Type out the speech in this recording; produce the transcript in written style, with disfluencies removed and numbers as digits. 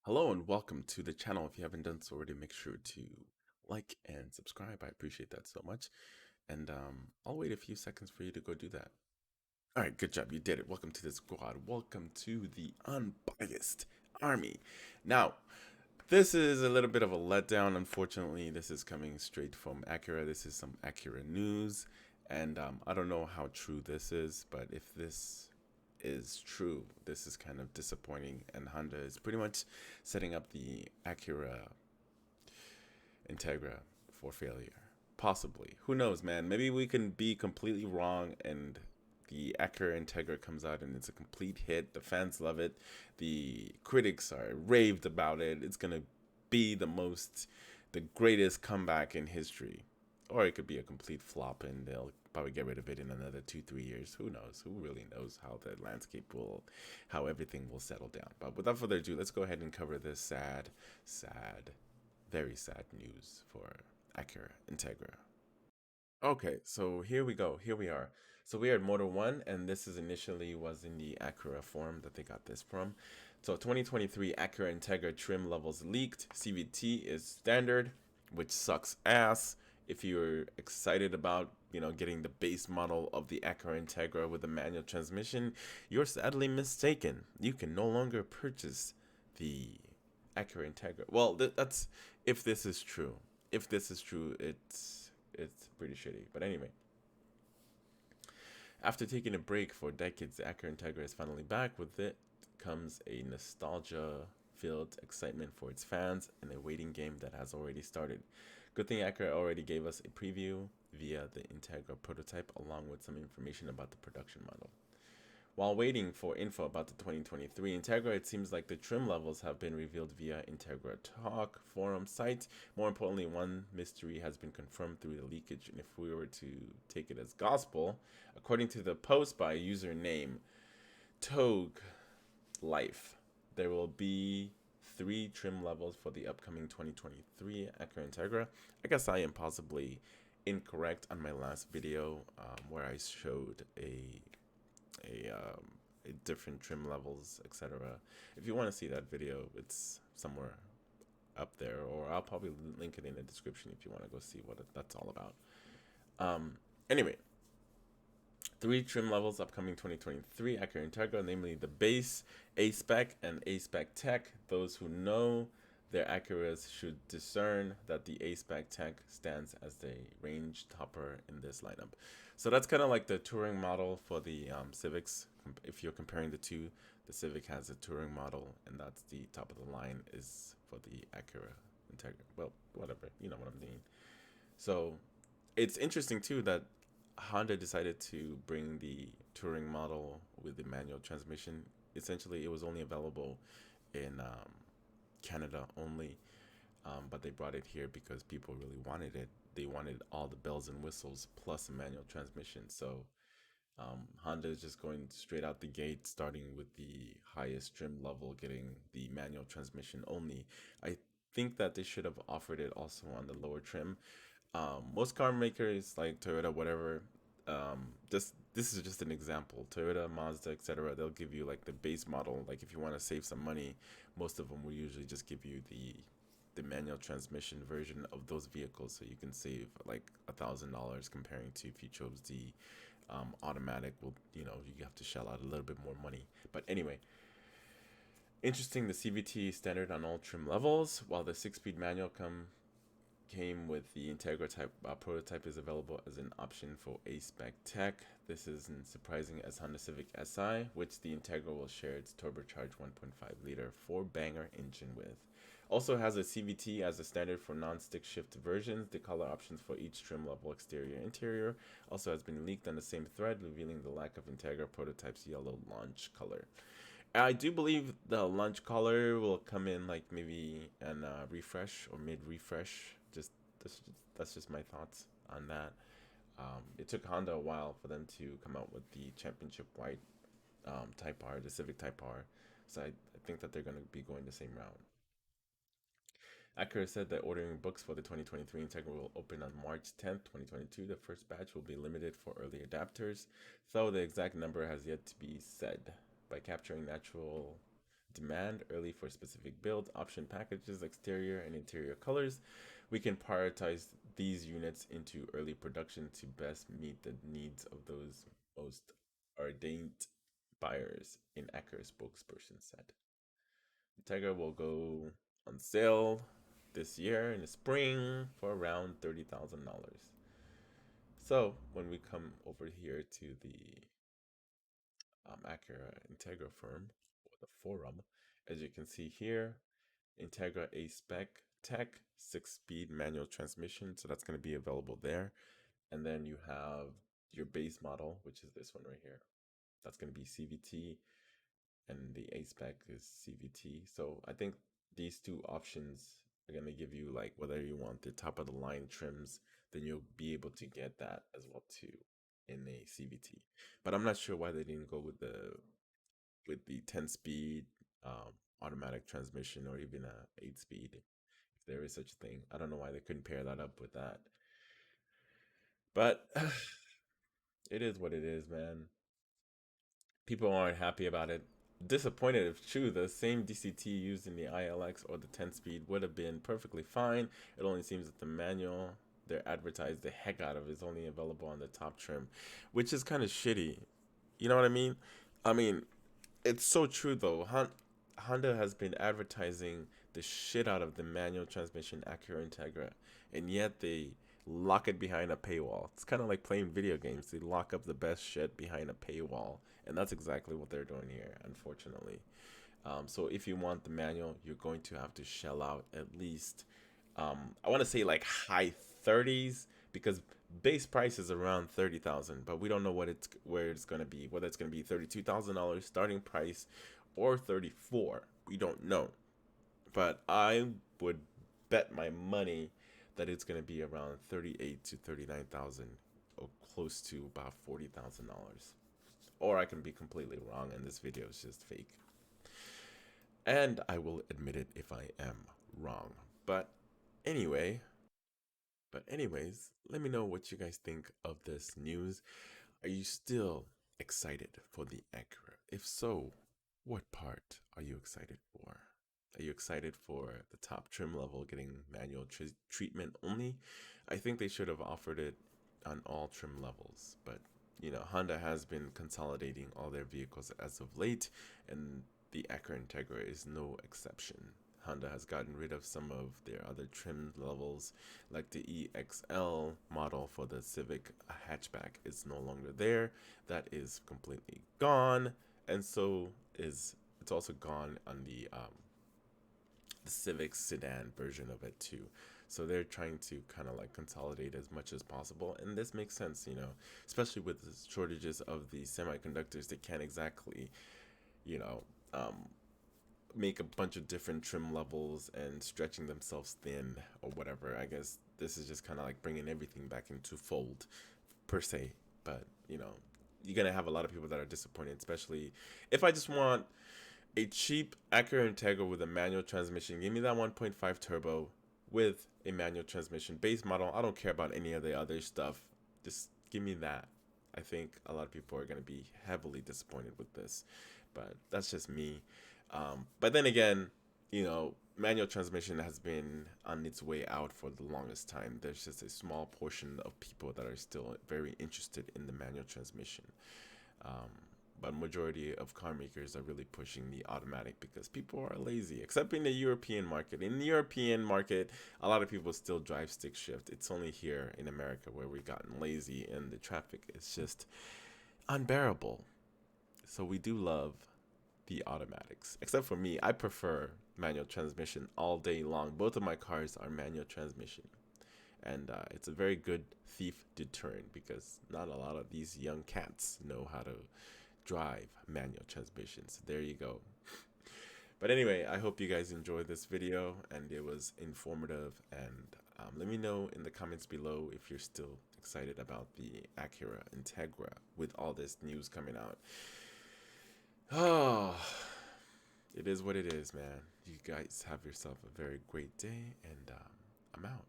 Hello and welcome to the channel. If you haven't done so already, make sure to like and subscribe. I appreciate that so much. And I'll wait a few seconds for you to go do that. All right, good job. You did it. Welcome to the squad. Welcome to the unbiased army. Now, this is a little bit of a letdown. Unfortunately, this is coming straight from Acura. This is some Acura news. And I don't know how true this is, but if this is true, this is kind of disappointing. And Honda is pretty much setting up the Acura Integra for failure. Possibly. Who knows, man? Maybe we can be completely wrong and the Acura Integra comes out and it's a complete hit. The fans love it. The critics are raved about it. It's going to be the greatest comeback in history. Or it could be a complete flop and they'll probably get rid of it in another 2, 3 years. Who knows? Who really knows how the landscape how everything will settle down. But without further ado, let's go ahead and cover this very sad news for Acura Integra. Okay, so here we go. Here we are. So we are at Motor 1, and this is initially was in the Acura form that they got this from. So 2023 Acura Integra trim levels leaked. CVT is standard, which sucks ass. If you're excited about, getting the base model of the Acura Integra with a manual transmission, you're sadly mistaken. You can no longer purchase the Acura Integra. Well, that's if this is true. If this is true, it's pretty shitty. But anyway, after taking a break for decades, the Acura Integra is finally back. With it comes a nostalgia-filled excitement for its fans and a waiting game that has already started. Good thing Acura already gave us a preview via the Integra prototype along with some information about the production model. While waiting for info about the 2023 Integra, it seems like the trim levels have been revealed via Integra Talk forum site. More importantly, one mystery has been confirmed through the leakage, and if we were to take it as gospel, according to the post by a user named Togue Life, there will be 3 trim levels for the upcoming 2023 Acura Integra. I guess I am possibly incorrect on my last video where I showed a different trim levels, etc. If you want to see that video, it's somewhere up there, or I'll probably link it in the description if you want to go see what that's all about. Anyway, 3 trim levels upcoming 2023 Acura Integra, namely the base, A-Spec, and A-Spec Tech. Those who know their Acuras should discern that the A-Spec Tech stands as the range topper in this lineup. So that's kind of like the touring model for the Civics. If you're comparing the two, the Civic has a touring model, and that's the top of the line is for the Acura Integra. Well, whatever, you know what I'm mean. So it's interesting too that Honda decided to bring the touring model with the manual transmission. Essentially, it was only available in Canada only, but they brought it here because people really wanted it. They wanted all the bells and whistles plus a manual transmission. So Honda is just going straight out the gate, starting with the highest trim level, getting the manual transmission only. I think that they should have offered it also on the lower trim. Most car makers like Toyota, whatever, just this is just an example. Toyota, Mazda, etc. They'll give you like the base model. Like if you want to save some money, most of them will usually just give you the manual transmission version of those vehicles, so you can save like $1,000 comparing to if you chose the automatic. Well, you have to shell out a little bit more money. But anyway, interesting. The CVT is standard on all trim levels, while the 6-speed manual came with the Integra type prototype is available as an option for A-Spec Tech. This isn't surprising as Honda Civic Si, which the Integra will share its turbocharged 1.5-liter 4-banger engine with. Also has a CVT as a standard for non-stick shift versions. The color options for each trim level, exterior interior, also has been leaked on the same thread, revealing the lack of Integra prototype's yellow launch color. I do believe the launch color will come in like maybe an refresh or mid refresh. That's just my thoughts on that. It took Honda a while for them to come out with the championship white Type R, the Civic Type R. So I think that they're going to be going the same route. Acura said that ordering books for the 2023 Integra will open on March 10th, 2022. The first batch will be limited for early adapters, though the exact number has yet to be said. By capturing demand early for specific build option packages, exterior and interior colors. We can prioritize these units into early production to best meet the needs of those most ardent buyers, an Acura spokesperson said. Integra will go on sale this year in the spring for around $30,000. So when we come over here to the Acura Integra firm or the forum, as you can see here, Integra A Spec Tech 6-speed manual transmission. So that's going to be available there. And then you have your base model, which is this one right here. That's going to be CVT, and the A Spec is CVT. So I think these two options are going to give you, like, whether you want the top of the line trims, then you'll be able to get that as well too in a CVT. But I'm not sure why they didn't go with the 10 speed automatic transmission, or even a 8 speed, if there is such a thing. I don't know why they couldn't pair that up with that. But it is what it is, man. People aren't happy about it. Disappointed if true, the same DCT used in the ILX or the 10 speed would have been perfectly fine. It only seems that the manual they're advertised the heck out of is only available on the top trim, which is kind of shitty. You know what I mean? I mean, it's so true though. Honda has been advertising the shit out of the manual transmission Acura Integra, and yet they lock it behind a paywall. It's kind of like playing video games. They lock up the best shit behind a paywall, and that's exactly what they're doing here, unfortunately. So if you want the manual, you're going to have to shell out at least, I want to say like high 30s, because base price is around 30,000, but we don't know what it's where it's going to be, whether it's going to be $32,000 starting price or 34. We don't know, but I would bet my money that it's going to be around 38 to 39,000, or close to about $40,000. Or I can be completely wrong and this video is just fake. And I will admit it if I am wrong. But anyway, anyways, let me know what you guys think of this news. Are you still excited for the Acura? If so, what part are you excited for? Are you excited for the top trim level getting manual treatment only? I think they should have offered it on all trim levels, but you know, Honda has been consolidating all their vehicles as of late, and the Acura Integra is no exception. Honda has gotten rid of some of their other trim levels, like the EXL model for the Civic hatchback is no longer there. That is completely gone, and so is it's also gone on the Civic sedan version of it too. So they're trying to kind of like consolidate as much as possible, and this makes sense, you know, especially with the shortages of the semiconductors. They can't exactly, you know, make a bunch of different trim levels and stretching themselves thin or whatever. I guess this is just kind of like bringing everything back into fold per se. But you know, you're gonna have a lot of people that are disappointed, especially if I just want a cheap Acura Integra with a manual transmission. Give me that 1.5 turbo with a manual transmission base model. I don't care about any of the other stuff. Just give me that. I think a lot of people are going to be heavily disappointed with this, but that's just me. But then again, you know, manual transmission has been on its way out for the longest time. There's just a small portion of people that are still very interested in the manual transmission. Um, but majority of car makers are really pushing the automatic because people are lazy, except in the European market. In the European market, a lot of people still drive stick shift. It's only here in America where we've gotten lazy and the traffic is just unbearable. So we do love the automatics. Except for me, I prefer manual transmission all day long. Both of my cars are manual transmission. And it's a very good thief deterrent because not a lot of these young cats know how to drive manual transmissions. There you go. But anyway, I hope you guys enjoyed this video and it was informative. And let me know in the comments below if you're still excited about the Acura Integra with all this news coming out. Oh, it is what it is, man. You guys have yourself a very great day, and I'm out.